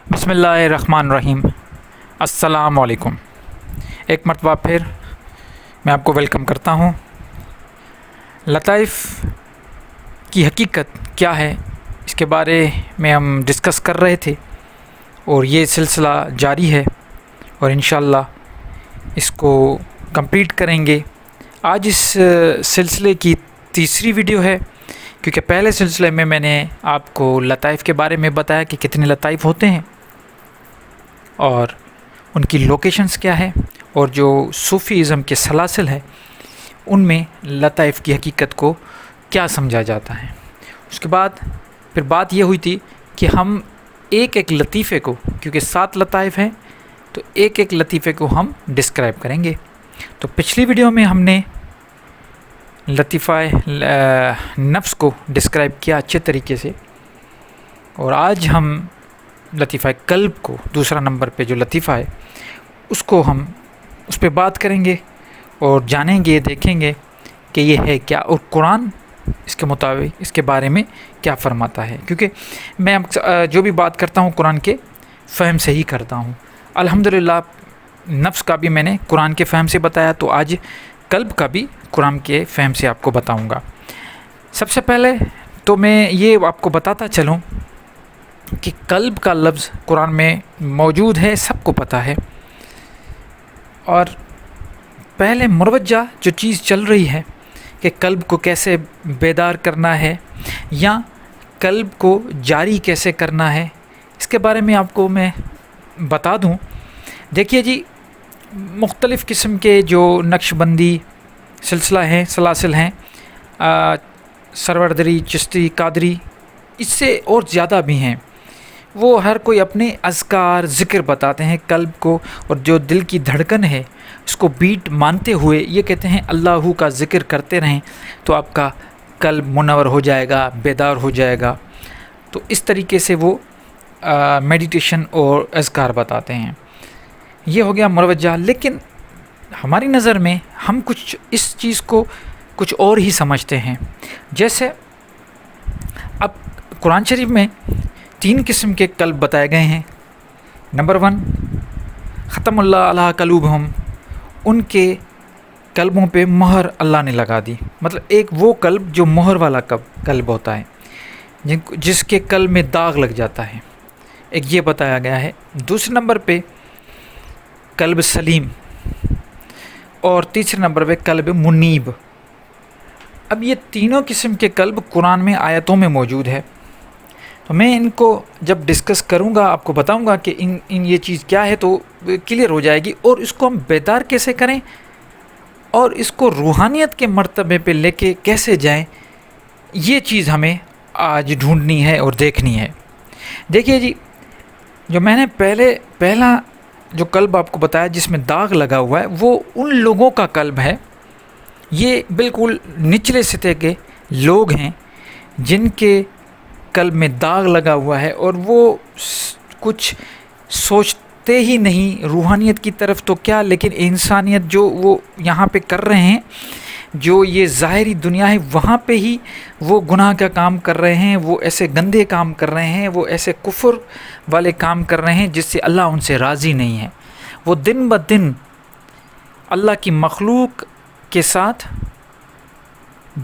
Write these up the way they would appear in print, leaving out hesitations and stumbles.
بسم اللہ الرحمن الرحیم۔ السلام علیکم۔ ایک مرتبہ پھر میں آپ کو ویلکم کرتا ہوں۔ لطائف کی حقیقت کیا ہے اس کے بارے میں ہم ڈسکس کر رہے تھے اور یہ سلسلہ جاری ہے اور انشاءاللہ اس کو کمپلیٹ کریں گے۔ آج اس سلسلے کی تیسری ویڈیو ہے، کیونکہ پہلے سلسلے میں نے آپ کو لطائف کے بارے میں بتایا کہ کتنے لطائف ہوتے ہیں اور ان کی لوکیشنز کیا ہے، اور جو صوفی ازم کے سلاسل ہے ان میں لطائف کی حقیقت کو کیا سمجھا جاتا ہے۔ اس کے بعد پھر بات یہ ہوئی تھی کہ ہم ایک ایک لطیفے کو، کیونکہ 7 لطائف ہیں تو ایک ایک لطیفے کو ہم ڈسکرائب کریں گے۔ تو پچھلی ویڈیو میں ہم نے لطیفہ نفس کو ڈسکرائب کیا اچھے طریقے سے، اور آج ہم لطیفہ قلب کو، دوسرا نمبر پہ جو لطیفہ ہے اس کو ہم اس پہ بات کریں گے اور جانیں گے، دیکھیں گے کہ یہ ہے کیا، اور قرآن اس کے مطابق اس کے بارے میں کیا فرماتا ہے۔ کیونکہ میں جو بھی بات کرتا ہوں قرآن کے فہم سے ہی کرتا ہوں۔ الحمدللہ نفس کا بھی میں نے قرآن کے فہم سے بتایا، تو آج قلب کا بھی قرآن کے فہم سے آپ کو بتاؤں گا۔ سب سے پہلے تو میں یہ آپ کو بتاتا چلوں کہ قلب کا لفظ قرآن میں موجود ہے، سب کو پتہ ہے، اور پہلے مروجہ جو چیز چل رہی ہے کہ قلب کو کیسے بیدار کرنا ہے یا قلب کو جاری کیسے کرنا ہے، اس کے بارے میں آپ کو میں بتا دوں۔ دیکھیے جی، مختلف قسم کے جو نقش بندی سلسلہ ہیں، سلاسل ہیں، سروردری، چشتی، قادری، اس سے اور زیادہ بھی ہیں۔ وہ ہر کوئی اپنے اذکار، ذکر بتاتے ہیں قلب کو، اور جو دل کی دھڑکن ہے اس کو بیٹ مانتے ہوئے یہ کہتے ہیں اللہ کا ذکر کرتے رہیں تو آپ کا قلب منور ہو جائے گا، بیدار ہو جائے گا۔ تو اس طریقے سے وہ میڈیٹیشن اور اذکار بتاتے ہیں۔ یہ ہو گیا مروجہ، لیکن ہماری نظر میں ہم کچھ اس چیز کو کچھ اور ہی سمجھتے ہیں۔ جیسے اب قرآن شریف میں 3 قسم کے قلب بتائے گئے ہیں۔ نمبر 1، ختم اللہ علی قلوبہم، ان کے قلبوں پہ مہر اللہ نے لگا دی۔ مطلب ایک وہ قلب جو مہر والا قلب ہوتا ہے، جس کے قلب میں داغ لگ جاتا ہے، ایک یہ بتایا گیا ہے۔ دوسرے نمبر پہ قلب سلیم، اور تیسرے نمبر پہ قلب منیب۔ اب یہ تینوں قسم کے قلب قرآن میں آیتوں میں موجود ہے، تو میں ان کو جب ڈسکس کروں گا آپ کو بتاؤں گا کہ ان یہ چیز کیا ہے، تو کلیئر ہو جائے گی، اور اس کو ہم بیدار کیسے کریں اور اس کو روحانیت کے مرتبے پہ لے کے کیسے جائیں، یہ چیز ہمیں آج ڈھونڈنی ہے اور دیکھنی ہے۔ دیکھیے جی، جو میں نے پہلا جو قلب آپ کو بتایا جس میں داغ لگا ہوا ہے، وہ ان لوگوں کا قلب ہے، یہ بالکل نچلے سطح کے لوگ ہیں جن کے قلب میں داغ لگا ہوا ہے، اور وہ کچھ سوچتے ہی نہیں روحانیت کی طرف، تو کیا لیکن انسانیت جو وہ یہاں پہ کر رہے ہیں، جو یہ ظاہری دنیا ہے وہاں پہ ہی وہ گناہ کا کام کر رہے ہیں، وہ ایسے گندے کام کر رہے ہیں، وہ ایسے کفر والے کام کر رہے ہیں جس سے اللہ ان سے راضی نہیں ہے۔ وہ دن بدن اللہ کی مخلوق کے ساتھ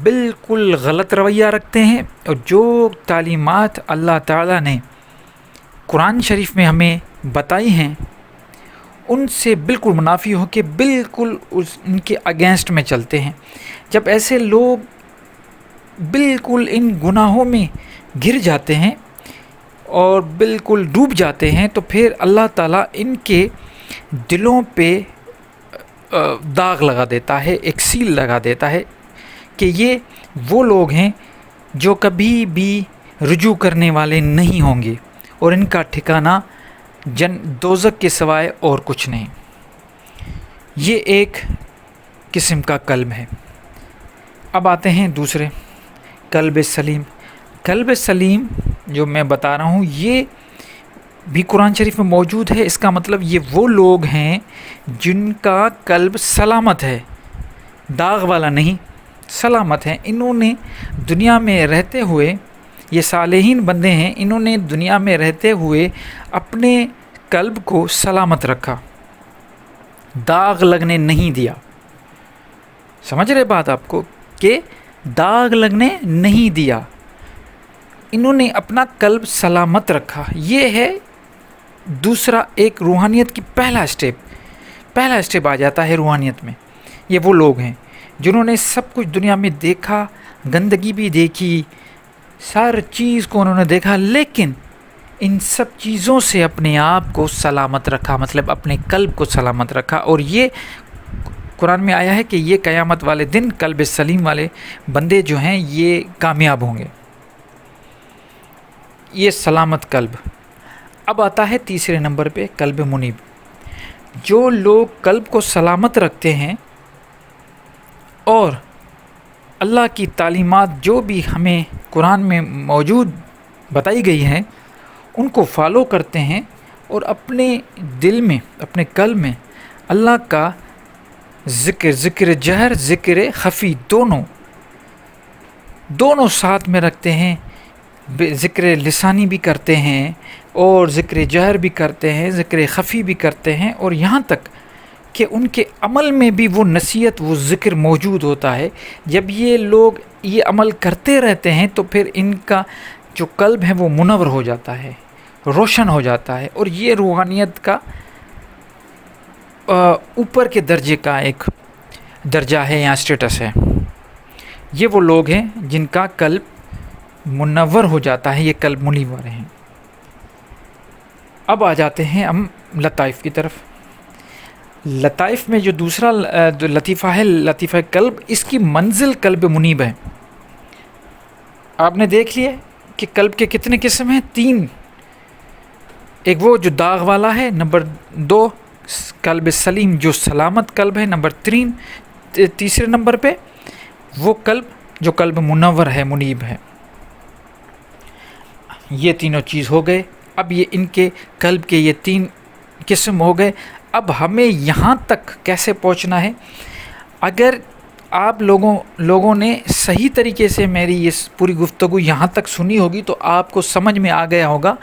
بالکل غلط رویہ رکھتے ہیں، اور جو تعلیمات اللہ تعالیٰ نے قرآن شریف میں ہمیں بتائی ہیں ان سے بالکل منافی ہو کے بالکل ان کے اگینسٹ میں چلتے ہیں۔ جب ایسے لوگ بالکل ان گناہوں میں گر جاتے ہیں اور بالکل ڈوب جاتے ہیں، تو پھر اللہ تعالیٰ ان کے دلوں پہ داغ لگا دیتا ہے، ایک سیل لگا دیتا ہے کہ یہ وہ لوگ ہیں جو کبھی بھی رجوع کرنے والے نہیں ہوں گے، اور ان کا ٹھکانہ دوزخ کے سوائے اور کچھ نہیں۔ یہ ایک قسم کا قلب ہے۔ اب آتے ہیں دوسرے، قلب سلیم۔ قلب سلیم جو میں بتا رہا ہوں یہ بھی قرآن شریف میں موجود ہے۔ اس کا مطلب یہ وہ لوگ ہیں جن کا قلب سلامت ہے، داغ والا نہیں، سلامت ہے۔ انہوں نے دنیا میں رہتے ہوئے یہ صالحین بندے ہیں، انہوں نے دنیا میں رہتے ہوئے اپنے قلب کو سلامت رکھا، داغ لگنے نہیں دیا۔ سمجھ رہے بات آپ کو کہ داغ لگنے نہیں دیا، انہوں نے اپنا قلب سلامت رکھا۔ یہ ہے دوسرا ایک روحانیت کی پہلا اسٹیپ آ جاتا ہے روحانیت میں۔ یہ وہ لوگ ہیں جنہوں نے سب کچھ دنیا میں دیکھا، گندگی بھی دیکھی، سر چیز کو انہوں نے دیکھا، لیکن ان سب چیزوں سے اپنے آپ کو سلامت رکھا، مطلب اپنے قلب کو سلامت رکھا۔ اور یہ قرآن میں آیا ہے کہ یہ قیامت والے دن قلب سلیم والے بندے جو ہیں یہ کامیاب ہوں گے، یہ سلامت قلب۔ اب آتا ہے تیسرے نمبر پہ قلب منیب۔ جو لوگ قلب کو سلامت رکھتے ہیں اور اللہ کی تعلیمات جو بھی ہمیں قرآن میں موجود بتائی گئی ہیں ان کو فالو کرتے ہیں، اور اپنے دل میں، اپنے قلب میں اللہ کا ذکر جہر، ذکر خفی دونوں ساتھ میں رکھتے ہیں، ذکر لسانی بھی کرتے ہیں اور ذکر جہر بھی کرتے ہیں، ذکر خفی بھی کرتے ہیں، اور یہاں تک کہ ان کے عمل میں بھی وہ نصیحت، وہ ذکر موجود ہوتا ہے۔ جب یہ لوگ یہ عمل کرتے رہتے ہیں تو پھر ان کا جو قلب ہے وہ منور ہو جاتا ہے، روشن ہو جاتا ہے، اور یہ روحانیت کا اوپر کے درجے کا ایک درجہ ہے یا اسٹیٹس ہے۔ یہ وہ لوگ ہیں جن کا قلب منور ہو جاتا ہے، یہ قلب منور ہیں۔ اب آ جاتے ہیں ہم لطائف کی طرف۔ لطائف میں جو دوسرا لطیفہ ہے، لطیفہ قلب، اس کی منزل قلب منیب ہے۔ آپ نے دیکھ لیا کہ قلب کے کتنے قسم ہیں؟ 3۔ ایک وہ جو داغ والا ہے، نمبر 2 قلب سلیم جو سلامت قلب ہے، نمبر 3 تیسرے نمبر پہ وہ قلب جو قلب منور ہے، منیب ہے۔ یہ تینوں چیز ہو گئے۔ اب یہ ان کے قلب کے یہ 3 قسم ہو گئے۔ اب ہمیں یہاں تک کیسے پہنچنا ہے؟ اگر آپ لوگوں نے صحیح طریقے سے میری یہ پوری گفتگو یہاں تک سنی ہوگی تو آپ کو سمجھ میں آ گیا ہوگا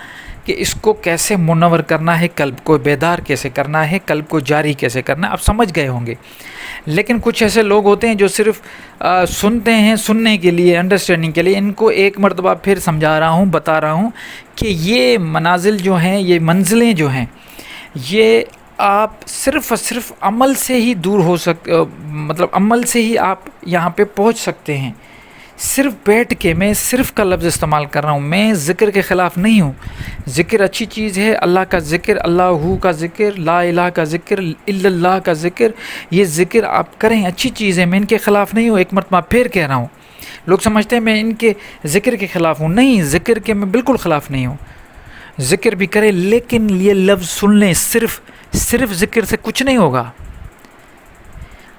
کہ اس کو کیسے منور کرنا ہے، قلب کو بیدار کیسے کرنا ہے، قلب کو جاری کیسے کرنا ہے، آپ سمجھ گئے ہوں گے۔ لیکن کچھ ایسے لوگ ہوتے ہیں جو صرف سنتے ہیں، سننے کے لیے، انڈرسٹینڈنگ کے لیے۔ ان کو ایک مرتبہ پھر سمجھا رہا ہوں، بتا رہا ہوں کہ یہ منازل جو ہیں، یہ منزلیں جو ہیں، یہ آپ صرف اور صرف عمل سے ہی دور ہو مطلب عمل سے ہی آپ یہاں پہ پہنچ سکتے ہیں۔ صرف بیٹھ کے، میں صرف کا لفظ استعمال کر رہا ہوں، میں ذکر کے خلاف نہیں ہوں۔ ذکر اچھی چیز ہے، اللہ کا ذکر، اللہ کا ذکر، لا الہ کا ذکر، الا اللہ کا ذکر، یہ ذکر آپ کریں، اچھی چیز ہے، میں ان کے خلاف نہیں ہوں۔ ایک مرتبہ پھر کہہ رہا ہوں، لوگ سمجھتے ہیں میں ان کے ذکر کے خلاف ہوں، نہیں، ذکر کے میں بالکل خلاف نہیں ہوں۔ ذکر بھی کریں، لیکن یہ لفظ سن لیں، صرف ذکر سے کچھ نہیں ہوگا۔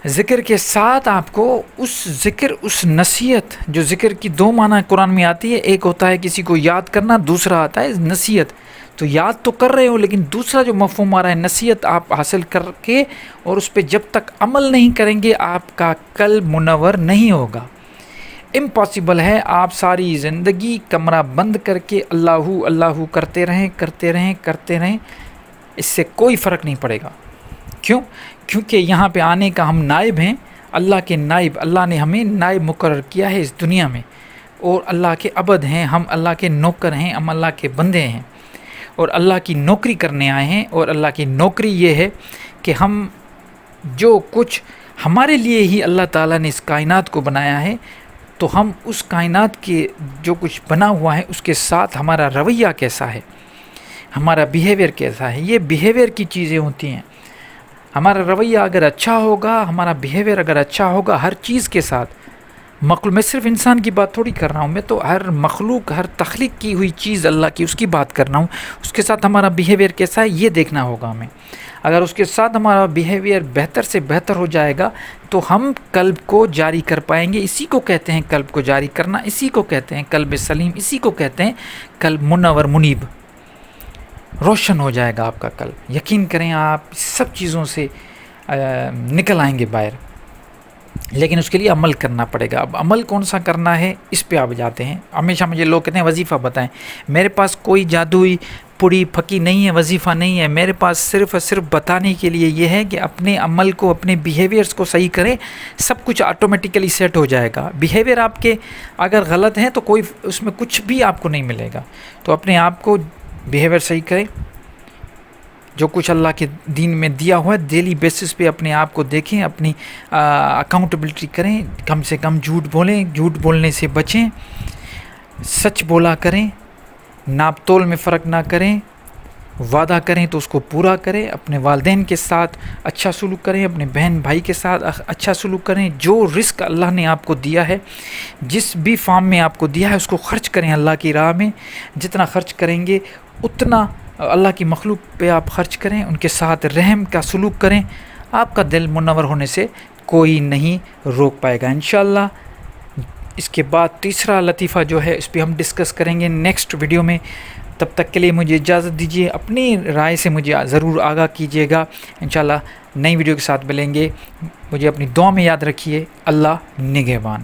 ذکر کے ساتھ آپ کو اس ذکر، اس نصیحت، جو ذکر کی 2 معنی قرآن میں آتی ہے، ایک ہوتا ہے کسی کو یاد کرنا، دوسرا آتا ہے نصیحت۔ تو یاد تو کر رہے ہو، لیکن دوسرا جو مفہوم آ رہا ہے نصیحت، آپ حاصل کر کے اور اس پہ جب تک عمل نہیں کریں گے آپ کا قلب منور نہیں ہوگا۔ امپاسبل ہے آپ ساری زندگی کمرہ بند کر کے اللہ کرتے رہیں، اس سے کوئی فرق نہیں پڑے گا۔ کیوں؟ کیونکہ یہاں پہ آنے کا ہم نائب ہیں، اللہ کے نائب، اللہ نے ہمیں نائب مقرر کیا ہے اس دنیا میں، اور اللہ کے عبد ہیں، ہم اللہ کے نوکر ہیں، ہم اللہ کے بندے ہیں، اور اللہ کی نوکری کرنے آئے ہیں۔ اور اللہ کی نوکری یہ ہے کہ ہم جو کچھ ہمارے لیے ہی اللہ تعالیٰ نے اس کائنات کو بنایا ہے، تو ہم اس کائنات کے جو کچھ بنا ہوا ہے اس کے ساتھ ہمارا رویہ کیسا ہے، ہمارا بیہیویئر کیسا ہے، یہ بیہیویئر کی چیزیں ہوتی ہیں۔ ہمارا رویہ اگر اچھا ہوگا، ہمارا بیہیویئر اگر اچھا ہوگا ہر چیز کے ساتھ، میں صرف انسان کی بات تھوڑی کر رہا ہوں، میں تو ہر مخلوق، ہر تخلیق کی ہوئی چیز اللہ کی، اس کی بات کر رہا ہوں، اس کے ساتھ ہمارا بیہیویئر کیسا ہے یہ دیکھنا ہوگا ہمیں۔ اگر اس کے ساتھ ہمارا بیہیویئر بہتر سے بہتر ہو جائے گا تو ہم قلب کو جاری کر پائیں گے۔ اسی کو کہتے ہیں قلب کو جاری کرنا، اسی کو کہتے ہیں قلب سلیم، اسی کو کہتے ہیں قلب منور منیب۔ روشن ہو جائے گا آپ کا قلب، یقین کریں آپ سب چیزوں سے نکل آئیں گے باہر۔ لیکن اس کے لیے عمل کرنا پڑے گا. اب عمل کون سا کرنا ہے اس پہ آپ جاتے ہیں. ہمیشہ مجھے لوگ کہتے ہیں وظیفہ بتائیں. میرے پاس کوئی جادوئی پڑی پھکی نہیں ہے، وظیفہ نہیں ہے. میرے پاس صرف اور صرف بتانے کے لیے یہ ہے کہ اپنے عمل کو، اپنے بیہیویئرس کو صحیح کریں، سب کچھ آٹومیٹیکلی سیٹ ہو جائے گا. بیہیویئر آپ کے اگر غلط ہیں تو کوئی اس میں کچھ بھی آپ کو نہیں ملے گا. تو اپنے آپ کو بیہیویئر صحیح کریں. جو کچھ اللہ کے دین میں دیا ہوا ہے ڈیلی بیسس پہ اپنے آپ کو دیکھیں، اپنی اکاؤنٹیبلٹی کریں. کم سے کم جھوٹ بولیں، جھوٹ بولنے سے بچیں، سچ بولا کریں، ناپ تول میں فرق نہ کریں. وعدہ کریں تو اس کو پورا کریں. اپنے والدین کے ساتھ اچھا سلوک کریں، اپنے بہن بھائی کے ساتھ اچھا سلوک کریں. جو رزق اللہ نے آپ کو دیا ہے، جس بھی فارم میں آپ کو دیا ہے، اس کو خرچ کریں اللہ کی راہ میں. جتنا خرچ کریں گے اتنا اللہ کی مخلوق پہ آپ خرچ کریں. ان کے ساتھ رحم کا سلوک کریں. آپ کا دل منور ہونے سے کوئی نہیں روک پائے گا انشاءاللہ. اس کے بعد تیسرا لطیفہ جو ہے اس پہ ہم ڈسکس کریں گے نیکسٹ ویڈیو میں. تب تک کے لیے مجھے اجازت دیجیے. اپنی رائے سے مجھے ضرور آگاہ کیجیے گا. انشاءاللہ نئی ویڈیو کے ساتھ ملیں گے. مجھے اپنی دعا میں یاد رکھیے. اللہ نگہبان.